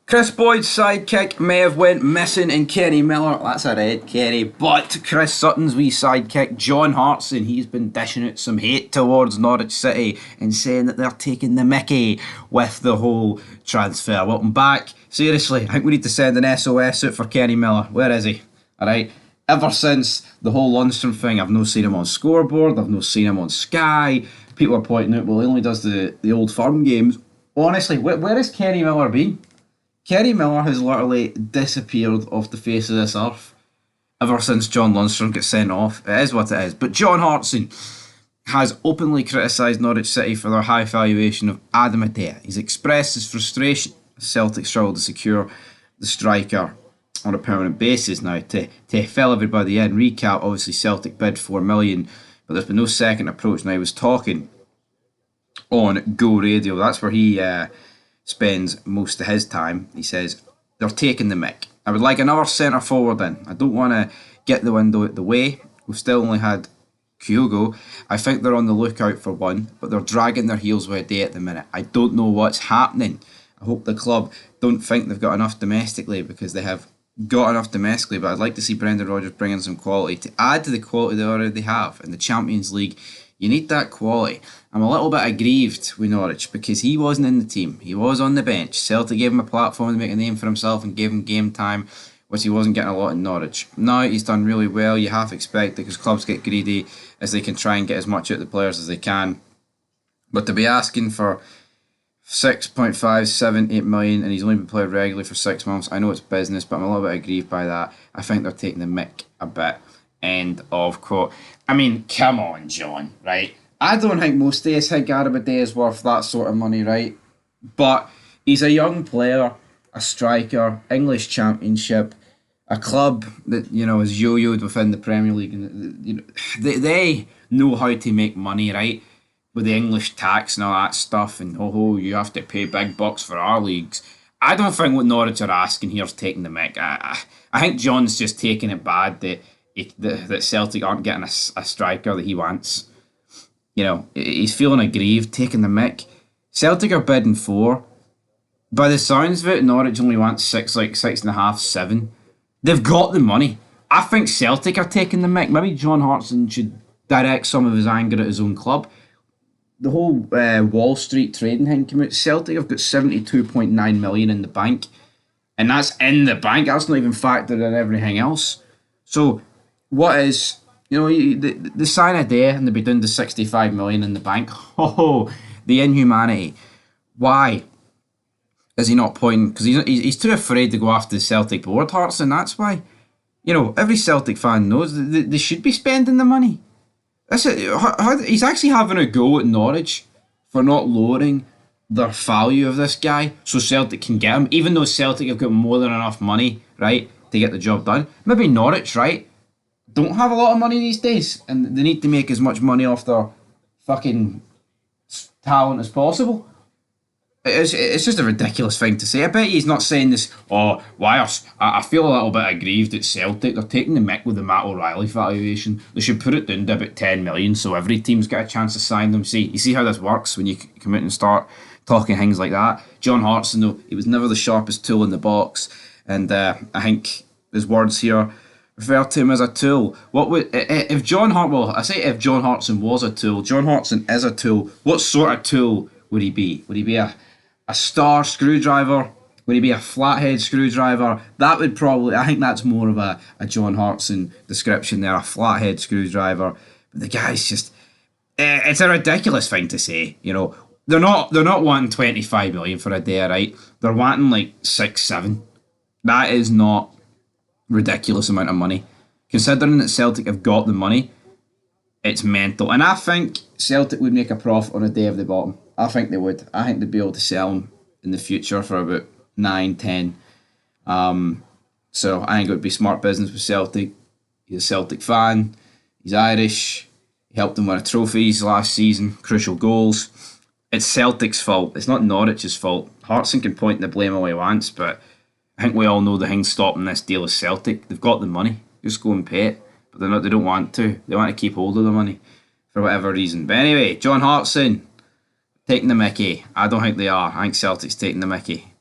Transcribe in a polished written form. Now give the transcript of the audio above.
Chris Boyd's sidekick may have went missing in Kenny Miller. That's a red, Kenny. But Chris Sutton's wee sidekick, John Hartson, he's been dishing out some hate towards Norwich City and saying that they're taking the mickey with the whole transfer. Welcome back. Seriously, I think we need to send an SOS out for Kenny Miller. Where is he? Alright. Ever since the whole Lundstrom thing, I've not seen him on scoreboard, I've not seen him on Sky. People are pointing out, well, he only does the Old Firm games. Honestly, where has Kenny Miller been? Kenny Miller has literally disappeared off the face of this earth ever since John Lundstrom got sent off. It is what it is. But John Hartson has openly criticised Norwich City for their high valuation of Adam Idah. He's expressed his frustration as Celtic struggled to secure the striker on a permanent basis. Now, to fill everybody in, recap, obviously Celtic bid 4 million, but there's been no second approach. Now, he was talking on Go Radio. That's where he spends most of his time. He says, they're taking the mick. I would like another centre forward in. I don't want to get the window out the way. We've still only had Kyogo. I think they're on the lookout for one, but they're dragging their heels with a day at the minute. I don't know what's happening. I hope the club don't think they've got enough domestically, because they have got enough domestically, but I'd like to see Brendan Rodgers bring in some quality to add to the quality they already have. In the Champions League, you need that quality. I'm a little bit aggrieved with Norwich because he wasn't in the team. He was on the bench. Celtic gave him a platform to make a name for himself and gave him game time, which he wasn't getting a lot in Norwich. Now he's done really well. You half expect it because clubs get greedy as they can try and get as much out of the players as they can. But to be asking for 6.578 million and he's only been played regularly for 6 months, I know it's business, but I'm a little bit aggrieved by that. I think they're taking the mick a bit. End of quote. I mean, come on, John, right? I don't think most days think Adam Idah is worth that sort of money, right? But he's a young player, a striker, English Championship, a club that, you know, is yo-yoed within the Premier League, and you know, they know how to make money, right? With the English tax and all that stuff, and you have to pay big bucks for our leagues. I don't think what Norwich are asking here is taking the mick. I think John's just taking it bad that Celtic aren't getting a striker that he wants. You know, he's feeling aggrieved, taking the mick. Celtic are bidding 4. By the sounds of it, Norwich only wants 6, like 6.5, 7. They've got the money. I think Celtic are taking the mick. Maybe John Hartson should direct some of his anger at his own club. The whole Wall Street trading thing came out. Celtic have got 72.9 million in the bank. And that's in the bank. That's not even factored in everything else. So, what is, you know, the sign a day and they'll be down to 65 million in the bank. Oh, the inhumanity. Why is he not pointing? Because he's too afraid to go after the Celtic board, Hartson. That's why. You know, every Celtic fan knows they should be spending the money. That's it. He's actually having a go at Norwich for not lowering the value of this guy so Celtic can get him, even though Celtic have got more than enough money, right, to get the job done. Maybe Norwich, right, don't have a lot of money these days and they need to make as much money off their fucking talent as possible. It's just a ridiculous thing to say. I bet he's not saying this, oh, why I feel a little bit aggrieved at Celtic. They're taking the mick with the Matt O'Reilly valuation. They should put it down to about 10 million so every team's got a chance to sign them. You see how this works when you come out and start talking things like that. John Hartson, though, he was never the sharpest tool in the box. And I think his words here refer to him as a tool. If John Hartson was a tool, John Hartson is a tool. What sort of tool would he be? Would he be a star screwdriver? Would he be a flathead screwdriver? That would probably, I think that's more of a John Hartson description there, a flathead screwdriver. But the guy's just, it's a ridiculous thing to say, you know. They're not wanting 25 million for a day, right? They're wanting like 6, 7. That is not ridiculous amount of money. Considering that Celtic have got the money, it's mental. And I think Celtic would make a profit on a day of the bottom. I think they would. I think they'd be able to sell him in the future for about 9, 10. So I think it would be smart business with Celtic. He's a Celtic fan. He's Irish. He helped them win trophies last season. Crucial goals. It's Celtic's fault. It's not Norwich's fault. Hartson can point the blame all he wants, but I think we all know the thing stopping this deal is Celtic. They've got the money. Just go and pay it. But they don't want to. They want to keep hold of the money for whatever reason. But anyway, John Hartson taking the mickey. I don't think they are. I think Celtic's taking the mickey.